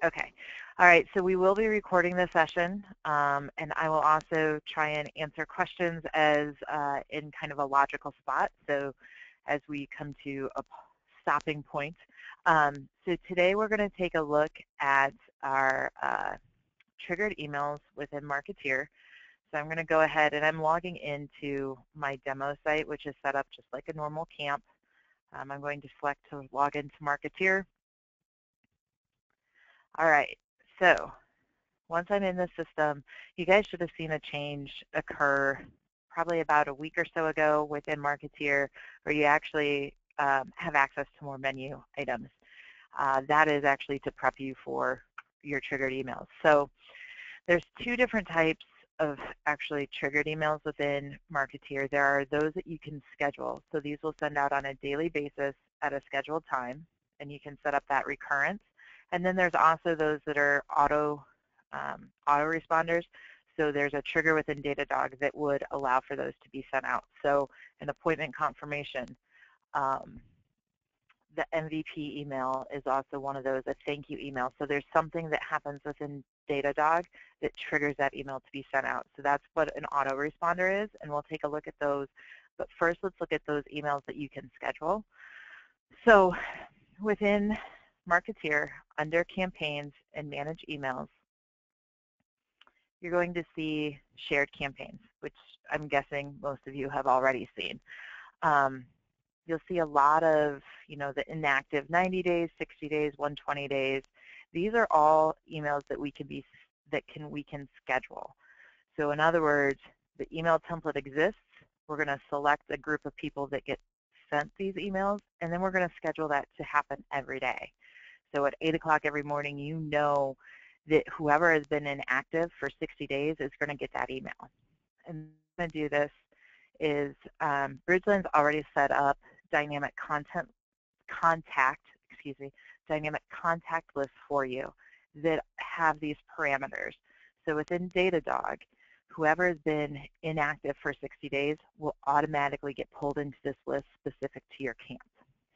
Okay. All right, so we will be recording this session, and I will also try and answer questions as in kind of a logical spot, so as we come to a stopping point. So today we're going to take a look at our triggered emails within Marketeer. So I'm going to go ahead and I'm logging into my demo site, which is set up just like a normal camp. I'm going to select to log into Marketeer. All right, so once I'm in the system, you guys should have seen a change occur probably about a week or so ago within Marketeer, where you actually have access to more menu items. That is actually to prep you for your triggered emails. So there's two different types of actually triggered emails within Marketeer. There are those that you can schedule. So these will send out on a daily basis at a scheduled time, and you can set up that recurrence. And then there's also those that are autoresponders. So there's a trigger within Datadog that would allow for those to be sent out. So an appointment confirmation, the MVP email is also one of those, a thank you email. So there's something that happens within Datadog that triggers that email to be sent out. So that's what an autoresponder is, and we'll take a look at those. But first, let's look at those emails that you can schedule. So within Marketeer, under Campaigns and Manage Emails, you're going to see shared campaigns, which I'm guessing most of you have already seen. You'll see a lot of, the inactive 90 days, 60 days, 120 days. These are all emails that we can schedule. So in other words, the email template exists. We're going to select a group of people that get sent these emails, and then we're going to schedule that to happen every day. So at 8 o'clock every morning, you know that whoever has been inactive for 60 days is going to get that email. And I'm going to do this is Bridgeland's already set up dynamic contact lists for you that have these parameters. So within Datadog, whoever has been inactive for 60 days will automatically get pulled into this list specific to your camp.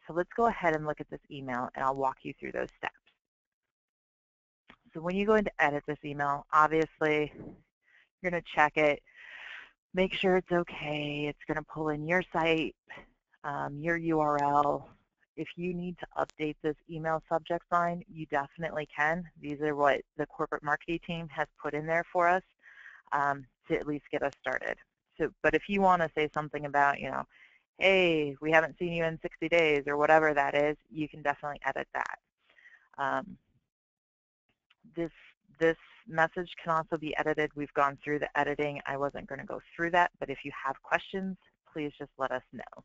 So let's go ahead and look at this email, and I'll walk you through those steps. So when you go in to edit this email, obviously you're going to check it, make sure it's okay. It's going to pull in your site, your URL. If you need to update this email subject line, you definitely can. These are what the corporate marketing team has put in there for us to at least get us started. So, but if you want to say something about, hey, we haven't seen you in 60 days or whatever that is, you can definitely edit that. This message can also be edited. We've gone through the editing. I wasn't going to go through that, but if you have questions, please just let us know.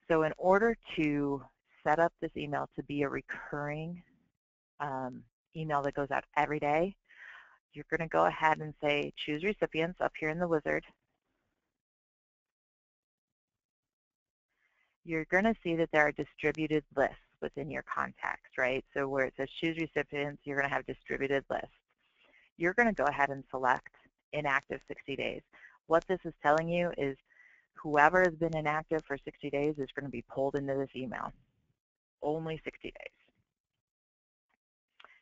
So in order to set up this email to be a recurring email that goes out every day, you're going to go ahead and say choose recipients up here in the wizard. You're going to see that there are distributed lists within your contacts, right? So where it says choose recipients, you're going to have distributed lists. You're going to go ahead and select inactive 60 days. What this is telling you is whoever has been inactive for 60 days is going to be pulled into this email. Only 60 days.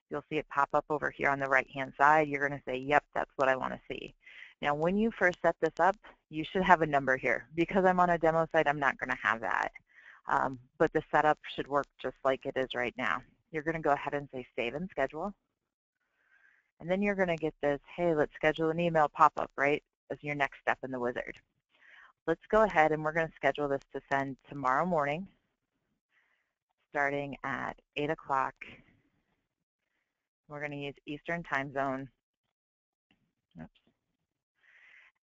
You'll see it pop up over here on the right-hand side. You're going to say, yep, that's what I want to see. Now, when you first set this up, you should have a number here. Because I'm on a demo site, I'm not going to have that. But the setup should work just like it is right now. You're going to go ahead and say Save and Schedule. And then you're going to get this, hey, let's schedule an email pop-up, right, as your next step in the wizard. Let's go ahead and we're going to schedule this to send tomorrow morning, starting at 8 o'clock. We're going to use Eastern Time Zone. Oops.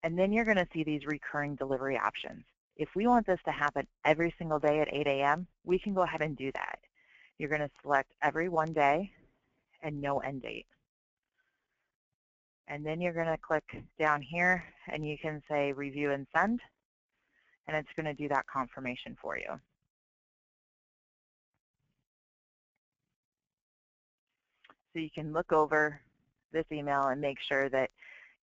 And then you're going to see these recurring delivery options. If we want this to happen every single day at 8 a.m., we can go ahead and do that. You're going to select every one day and no end date. And then you're going to click down here, and you can say Review and Send, and it's going to do that confirmation for you. So you can look over this email and make sure that,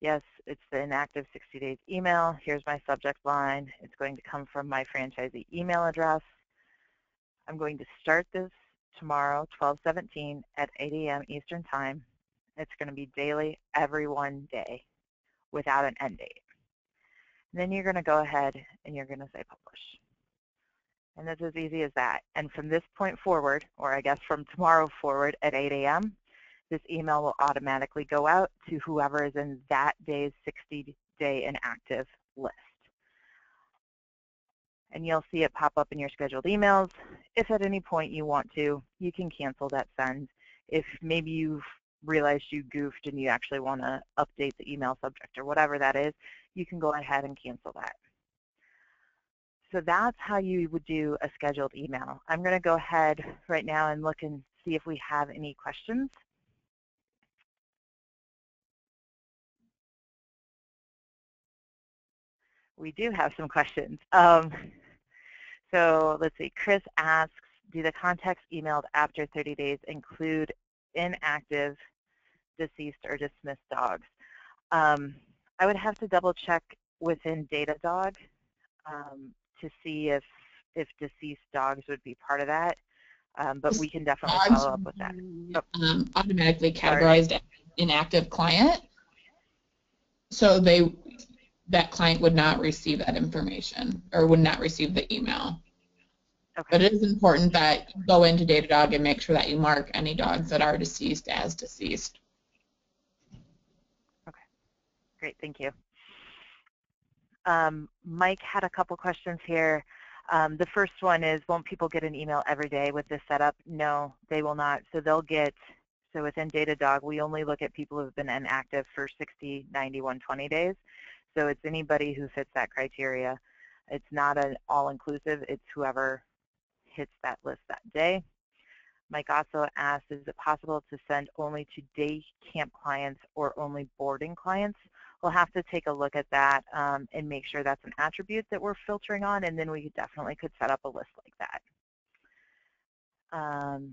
yes, it's the inactive 60 days email. Here's my subject line. It's going to come from my franchisee email address. I'm going to start this tomorrow, 12/17 at 8 a.m. Eastern Time. It's going to be daily, every one day, without an end date. And then you're going to go ahead and you're going to say publish. And it's as easy as that. And from this point forward, or I guess from tomorrow forward at 8 a.m., this email will automatically go out to whoever is in that day's 60-day inactive list. And you'll see it pop up in your scheduled emails. If at any point you want to, you can cancel that send. If maybe you've realized you goofed and you actually want to update the email subject or whatever that is, you can go ahead and cancel that. So that's how you would do a scheduled email. I'm going to go ahead right now and look and see if we have any questions. We do have some questions. So let's see. Chris asks, do the contacts emailed after 30 days include inactive, deceased, or dismissed dogs? I would have to double check within Datadog to see if deceased dogs would be part of that, but we can definitely follow up with that. Automatically categorized as inactive client, so that client would not receive that information or would not receive the email. Okay. But it is important that you go into Datadog and make sure that you mark any dogs that are deceased as deceased. Okay, great, thank you. Mike had a couple questions here. The first one is, won't people get an email every day with this setup? No, they will not. So they'll get, so within Datadog, we only look at people who have been inactive for 60, 90, 120 days. So it's anybody who fits that criteria. It's not an all-inclusive. It's whoever hits that list that day. Mike also asked, is it possible to send only to day camp clients or only boarding clients? We'll have to take a look at that and make sure that's an attribute that we're filtering on, and then we definitely could set up a list like that.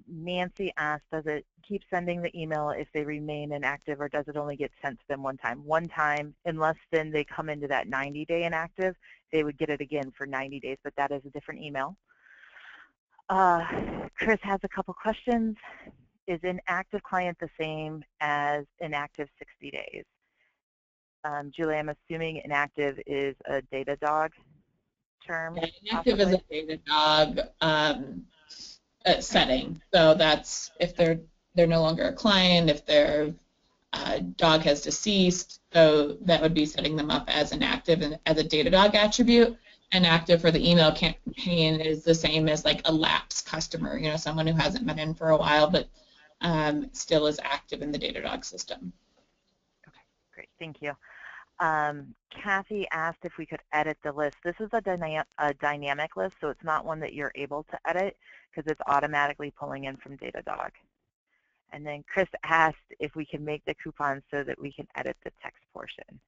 Nancy asked, does it keep sending the email if they remain inactive, or does it only get sent to them one time? One time, unless then they come into that 90-day inactive, they would get it again for 90 days, but that is a different email. Chris has a couple questions. Is inactive client the same as inactive 60 days? Julie, I'm assuming inactive is a Datadog term? Yeah, inactive is a Datadog setting. So that's if they're no longer a client, if their dog has deceased, so that would be setting them up as inactive and as a Datadog attribute. And active for the email campaign is the same as like a lapsed customer, you know, someone who hasn't been in for a while but still is active in the Datadog system. Okay, great, thank you. Cathy asked if we could edit the list. This is a dynamic list, so it's not one that you're able to edit because it's automatically pulling in from Datadog. And then Chris asked if we can make the coupons so that we can edit the text portion.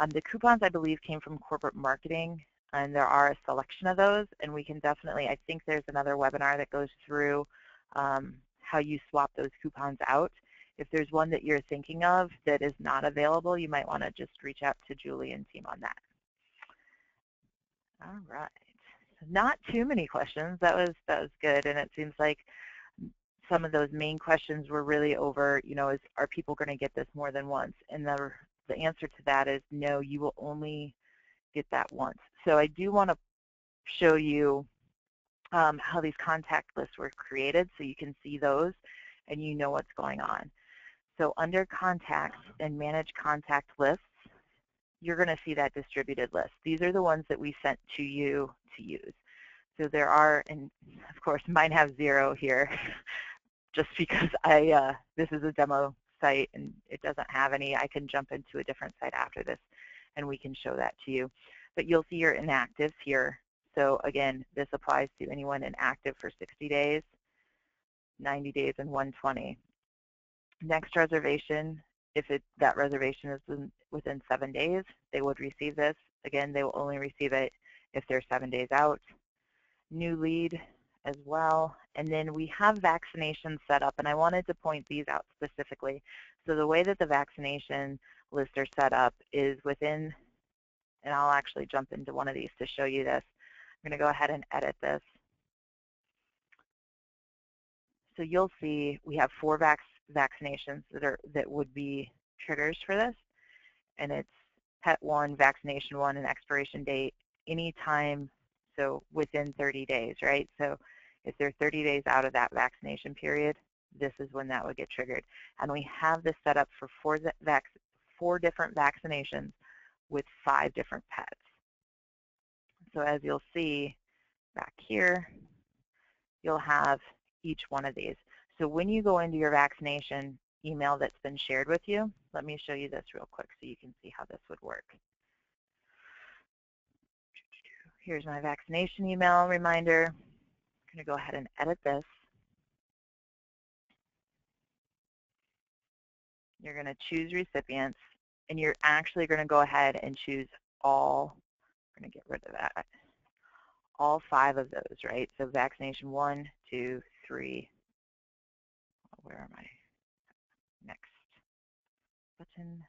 The coupons, I believe, came from corporate marketing, and there are a selection of those, and we can definitely, I think there's another webinar that goes through how you swap those coupons out. If there's one that you're thinking of that is not available, you might want to just reach out to Julie and team on that. All right. Not too many questions. That was good, and it seems like some of those main questions were really over, you know, are people going to get this more than once? And the answer to that is no, you will only get that once. So I do want to show you how these contact lists were created so you can see those and you know what's going on. So under contacts and manage contact lists, you're going to see that distributed list. These are the ones that we sent to you to use. So there are, and of course mine have 0 here just because this is a demo site and it doesn't have any. I can jump into a different site after this and we can show that to you. But you'll see your inactives here. So again, this applies to anyone inactive for 60 days, 90 days, and 120. Next reservation, if that reservation is within 7 days, they would receive this. Again, they will only receive it if they're 7 days out. New lead as well. And then we have vaccinations set up, and I wanted to point these out specifically. So the way that the vaccination lists are set up is within, and I'll actually jump into one of these to show you this. I'm going to go ahead and edit this. So you'll see we have 4 vaccinations that would be triggers for this, and it's pet 1, vaccination 1, and expiration date anytime, so within 30 days, right? So if they're 30 days out of that vaccination period, this is when that would get triggered. And we have this set up for 4 different vaccinations with 5 different pets. So as you'll see back here, you'll have each one of these. So when you go into your vaccination email that's been shared with you, let me show you this real quick so you can see how this would work. Here's my vaccination email reminder. I'm going to go ahead and edit this. You're going to choose recipients, and you're actually going to go ahead and choose all. I'm going to get rid of that. All 5 of those, right? So vaccination 1, 2, 3. Where am I? Next button.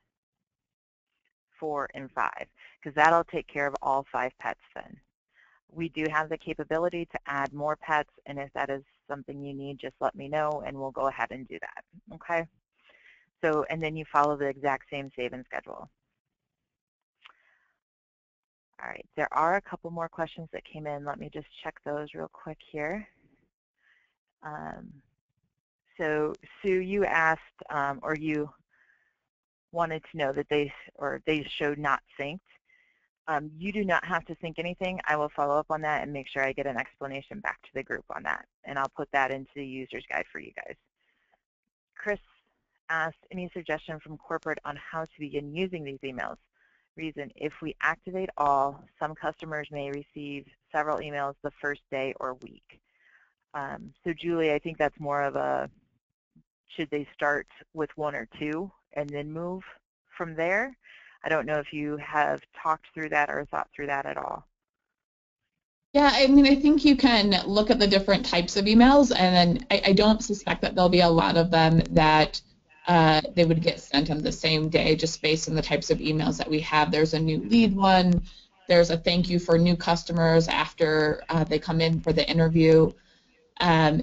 4 and 5, because that'll take care of all 5 pets then. We do have the capability to add more pets, and if that is something you need, just let me know, and we'll go ahead and do that, okay? So, and then you follow the exact same save and schedule. All right, there are a couple more questions that came in. Let me just check those real quick here. So, Sue, you asked, or you wanted to know that they showed not synced. You do not have to sync anything. I will follow up on that and make sure I get an explanation back to the group on that, and I'll put that into the user's guide for you guys. Chris asked, any suggestion from corporate on how to begin using these emails? Reason, if we activate all, some customers may receive several emails the first day or week. So Julie, I think that's more of a, should they start with 1 or 2 and then move from there? I don't know if you have talked through that or thought through that at all. Yeah, I mean, I think you can look at the different types of emails, and then I don't suspect that there'll be a lot of them that they would get sent on the same day just based on the types of emails that we have. There's a new lead one. There's a thank you for new customers after they come in for the interview.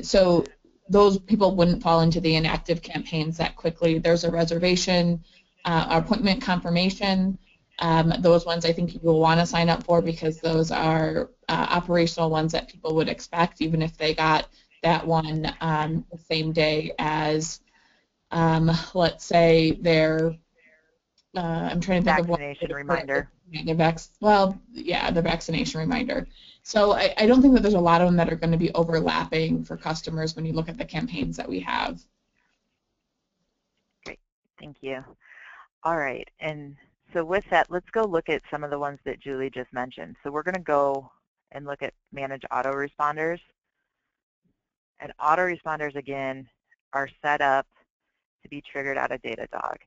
So those people wouldn't fall into the inactive campaigns that quickly. There's a reservation, appointment confirmation. Those ones I think you will want to sign up for because those are operational ones that people would expect, even if they got that one the same day as, let's say, their, I'm trying to think of what. Vaccination reminder. The vaccination reminder. So I don't think that there's a lot of them that are going to be overlapping for customers when you look at the campaigns that we have. Great, thank you. All right, and so with that, let's go look at some of the ones that Julie just mentioned. So we're going to go and look at manage autoresponders. And autoresponders, again, are set up to be triggered out of Datadog.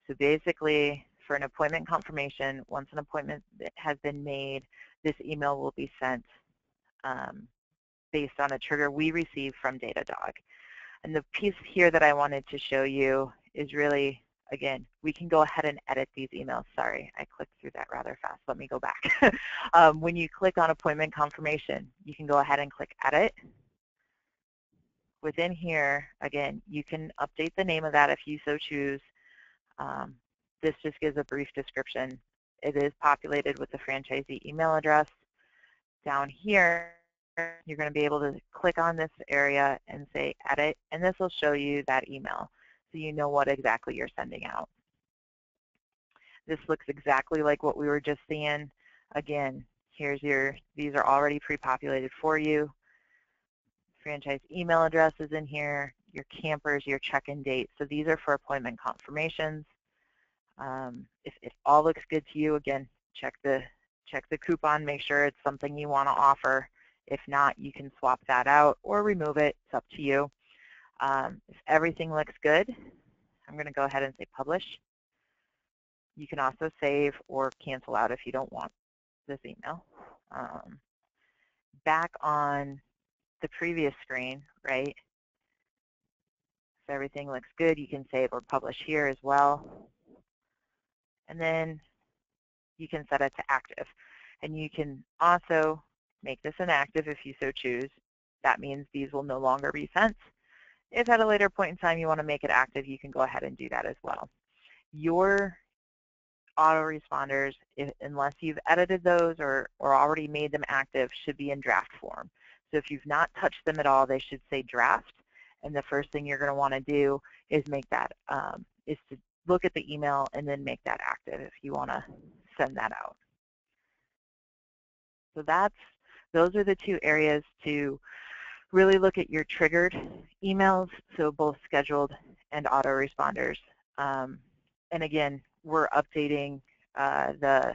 So basically, for an appointment confirmation, once an appointment has been made, this email will be sent based on a trigger we receive from Datadog. And the piece here that I wanted to show you is really, again, we can go ahead and edit these emails. Sorry, I clicked through that rather fast. Let me go back. When you click on appointment confirmation, you can go ahead and click edit. Within here, again, you can update the name of that if you so choose. This just gives a brief description. It is populated with the franchisee email address. Down here, you're going to be able to click on this area and say edit, and this will show you that email so you know what exactly you're sending out. This looks exactly like what we were just seeing. Again, here's these are already pre-populated for you. Franchise email address is in here, your campers, your check-in date. So these are for appointment confirmations. If all looks good to you, again, check the coupon, make sure it's something you want to offer. If not, you can swap that out or remove it. It's up to you. If everything looks good, I'm going to go ahead and say publish. You can also save or cancel out if you don't want this email. Back on the previous screen, right? If everything looks good, you can save or publish here as well. And then you can set it to active. And you can also make this inactive if you so choose. That means these will no longer be sent. If at a later point in time you want to make it active, you can go ahead and do that as well. Your autoresponders, unless you've edited those or already made them active, should be in draft form. So if you've not touched them at all, they should say draft. And the first thing you're going to want to do is make that, is to look at the email and then make that active if you want to send that out. So those are the two areas to really look at your triggered emails, so both scheduled and autoresponders. And again, we're updating the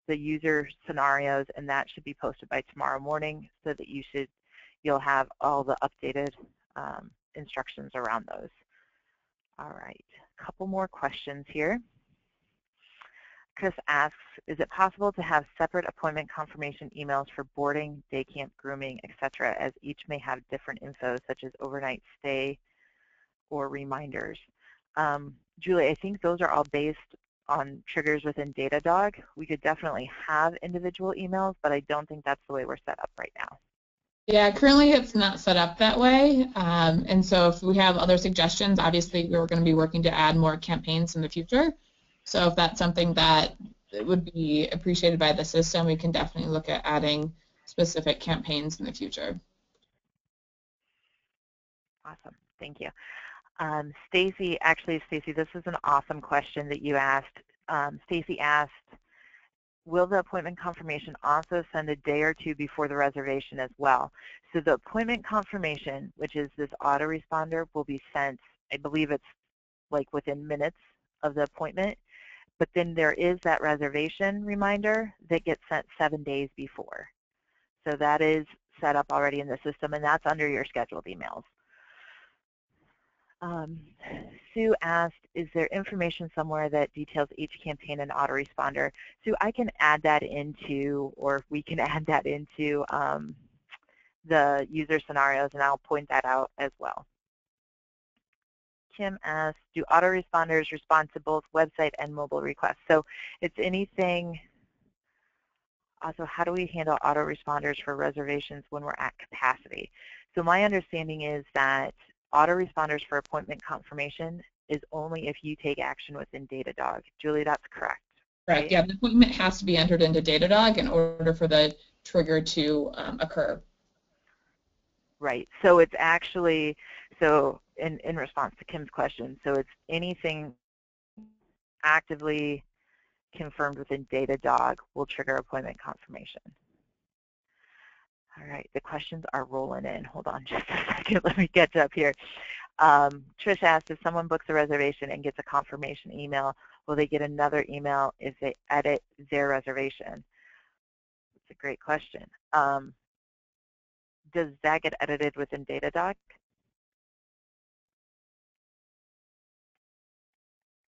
user scenarios, and that should be posted by tomorrow morning, so that you'll have all the updated instructions around those. All right, a couple more questions here. Chris asks, is it possible to have separate appointment confirmation emails for boarding, day camp, grooming, etc., as each may have different info, such as overnight stay or reminders? Julie, I think those are all based on triggers within Datadog. We could definitely have individual emails, but I don't think that's the way we're set up right now. Yeah, currently it's not set up that way. And so if we have other suggestions, obviously we're going to be working to add more campaigns in the future. So if that's something that would be appreciated by the system, we can definitely look at adding specific campaigns in the future. Awesome, thank you. Stacy, this is an awesome question that you asked. Stacy asked, will the appointment confirmation also send a day or two before the reservation as well? So the appointment confirmation, which is this autoresponder, will be sent, I believe it's like within minutes of the appointment, but then there is that reservation reminder that gets sent 7 days before. So that is set up already in the system, and that's under your scheduled emails. Sue asked, is there information somewhere that details each campaign and autoresponder? Sue, I can add that into, or we can add that into the user scenarios, and I'll point that out as well. Kim asked, do autoresponders respond to both website and mobile requests? So it's anything. Also, how do we handle autoresponders for reservations when we're at capacity? So my understanding is that autoresponders for appointment confirmation is only if you take action within Datadog. Julie, that's correct. Correct, right? Yeah, the appointment has to be entered into Datadog in order for the trigger to occur. Right, so it's actually, so in response to Kim's question, so it's anything actively confirmed within Datadog will trigger appointment confirmation. All right, the questions are rolling in. Hold on just a second. Let me get up here. Trish asked, if someone books a reservation and gets a confirmation email, will they get another email if they edit their reservation? That's a great question. Does that get edited within Datadog?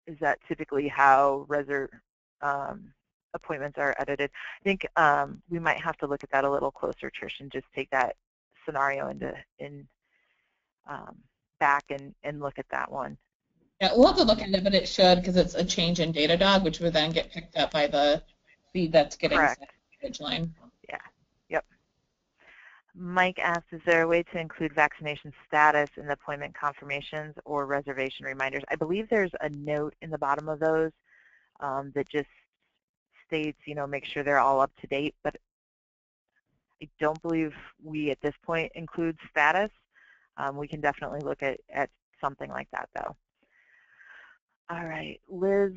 Is that typically how appointments are edited? I think we might have to look at that a little closer, Trish, and just take that scenario back and look at that one. Yeah, we'll have to look at it, but it should, because it's a change in Datadog, which would then get picked up by the feed that's getting sent to the page line. Yeah, yep. Mike asked, is there a way to include vaccination status in the appointment confirmations or reservation reminders? I believe there's a note in the bottom of those that just states, make sure they're all up to date, but I don't believe we at this point include status. We can definitely look at something like that, though. All right, Liz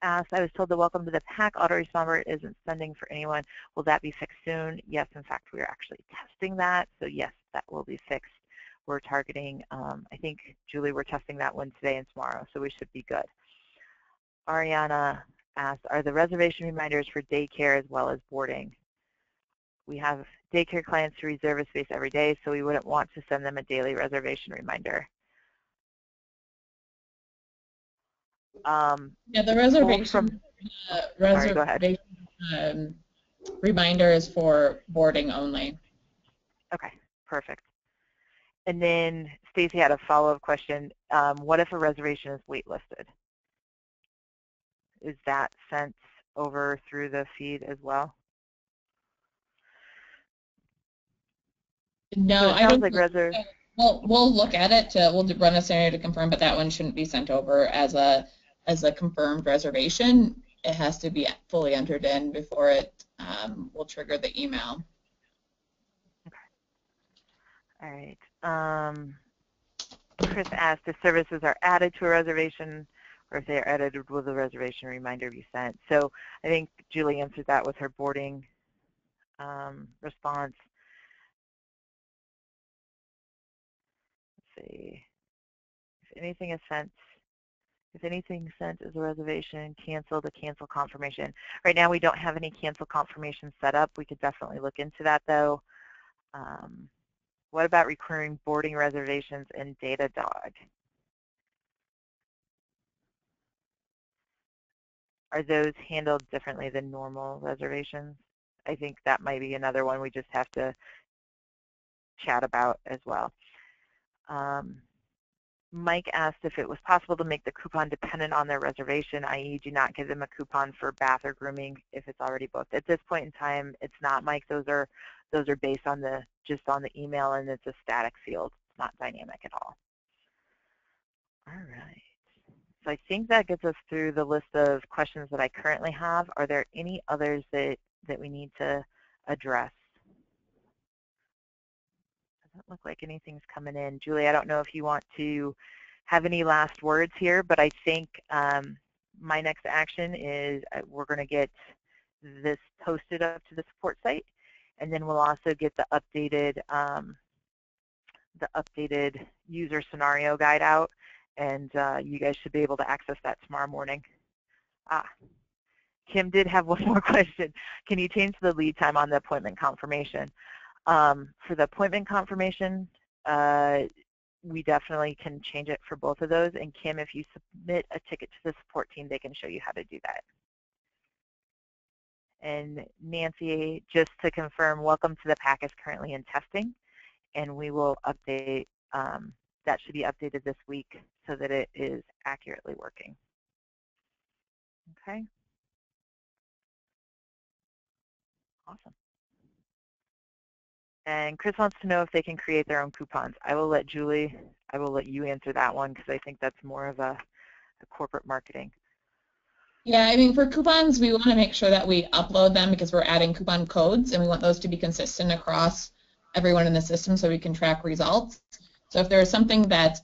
asked, I was told the welcome to the pack autoresponder isn't sending for anyone. Will that be fixed soon? Yes, in fact, we are actually testing that. So yes, that will be fixed. We're targeting, I think, Julie, we're testing that one today and tomorrow, so we should be good. Ariana asked, are the reservation reminders for daycare as well as boarding? We have daycare clients who reserve a space every day, so we wouldn't want to send them a daily reservation reminder. Yeah, the reservation, reminder is for boarding only. Okay, perfect. And then Stacy had a follow-up question. What if a reservation is waitlisted? Is that sent over through the feed as well? No, so it sounds like We'll look at it. We'll run a scenario to confirm, but that one shouldn't be sent over as a confirmed reservation. It has to be fully entered in before it will trigger the email. All right. Chris asked if services are added to a reservation or if they are added with a reservation reminder be sent. So I think Julie answered that with her boarding response. Let's see. If anything is sent as a reservation, cancel the cancel confirmation. Right now we don't have any cancel confirmation set up. We could definitely look into that though. What about recurring boarding reservations in Datadog? Are those handled differently than normal reservations? I think that might be another one we just have to chat about as well. Mike asked if it was possible to make the coupon dependent on their reservation, i.e. do not give them a coupon for bath or grooming if it's already booked. At this point in time, it's not, Mike. Those are based on just on the email, and it's a static field. It's not dynamic at all. All right. So I think that gets us through the list of questions that I currently have. Are there any others that we need to address? Doesn't look like anything's coming in. Julie, I don't know if you want to have any last words here, but I think my next action is we're going to get this posted up to the support site, and then we'll also get the updated user scenario guide out, and you guys should be able to access that tomorrow morning. Kim did have one more question. Can you change the lead time on the appointment confirmation? For the appointment confirmation, we definitely can change it for both of those. And Kim, if you submit a ticket to the support team, they can show you how to do that. And Nancy, just to confirm, welcome to the pack is currently in testing, and we will update. That should be updated this week so that it is accurately working. Okay. Awesome. And Chris wants to know if they can create their own coupons. I will let you answer that one because I think that's more of a corporate marketing. Yeah, I mean, for coupons, we want to make sure that we upload them because we're adding coupon codes, and we want those to be consistent across everyone in the system so we can track results. So if there is something that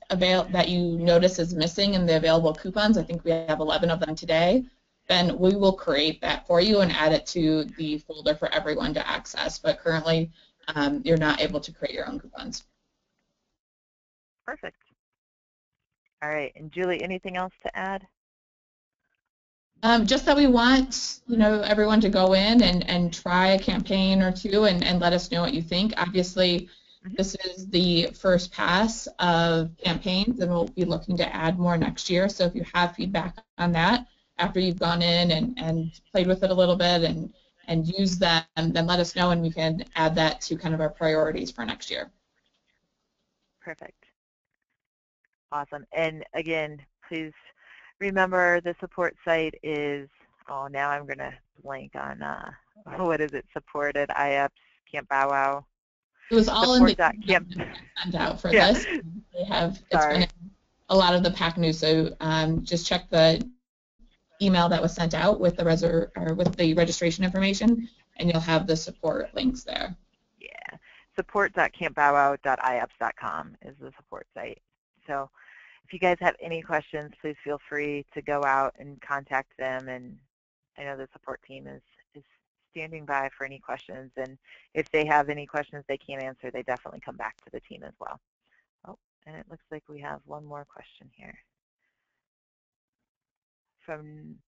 you notice is missing in the available coupons, I think we have 11 of them today, then we will create that for you and add it to the folder for everyone to access. But currently, you're not able to create your own coupons. Perfect. All right, and Julie, anything else to add? Just that we want, everyone to go in and try a campaign or two and let us know what you think. Obviously, this is the first pass of campaigns, and we'll be looking to add more next year. So if you have feedback on that after you've gone in and played with it a little bit and used them, then let us know, and we can add that to kind of our priorities for next year. Perfect. Awesome. And again, please remember the support site is, oh, now I'm going to blank on, what is it, support at IEPS, Camp Bow Wow. It was all in the sent out for this. They have, it's been a lot of the PAC news, so just check the email that was sent out with the registration information, and you'll have the support links there. Yeah, support.campbowwow.ieps.com is the support site. So if you guys have any questions, please feel free to go out and contact them, and I know the support team is standing by for any questions, and if they have any questions they can't answer, they definitely come back to the team as well. Oh, and it looks like we have one more question here. From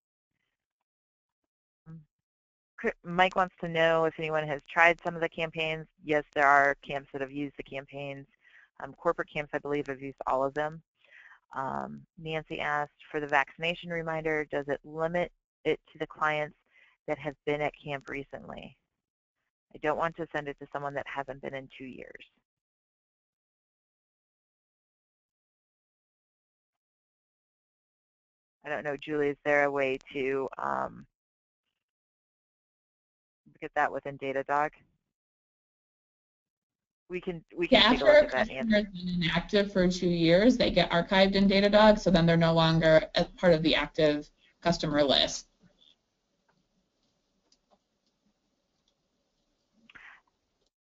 Mike wants to know if anyone has tried some of the campaigns. Yes, there are camps that have used the campaigns. Corporate camps, I believe, have used all of them. Nancy asked, for the vaccination reminder, does it limit it to the clients that have been at camp recently? I don't want to send it to someone that hasn't been in 2 years. I don't know, Julie, is there a way to get that within Datadog? we can Yeah, take a after look a at that, customer Nancy. has been inactive for 2 years, they get archived in Datadog, so then they're no longer a part of the active customer list.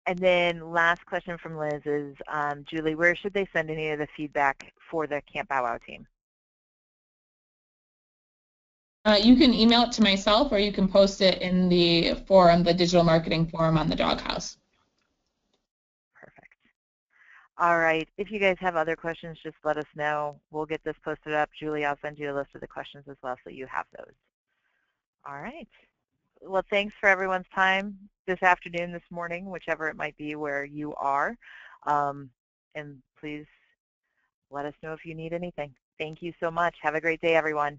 And then last question from Liz is, Julie, where should they send any of the feedback for the Camp Bow Wow team? You can email it to myself, or you can post it in the forum, the digital marketing forum on the Doghouse. Perfect. All right. If you guys have other questions, just let us know. We'll get this posted up. Julie, I'll send you a list of the questions as well so you have those. All right. Well, thanks for everyone's time this afternoon, this morning, whichever it might be where you are. And please let us know if you need anything. Thank you so much. Have a great day, everyone.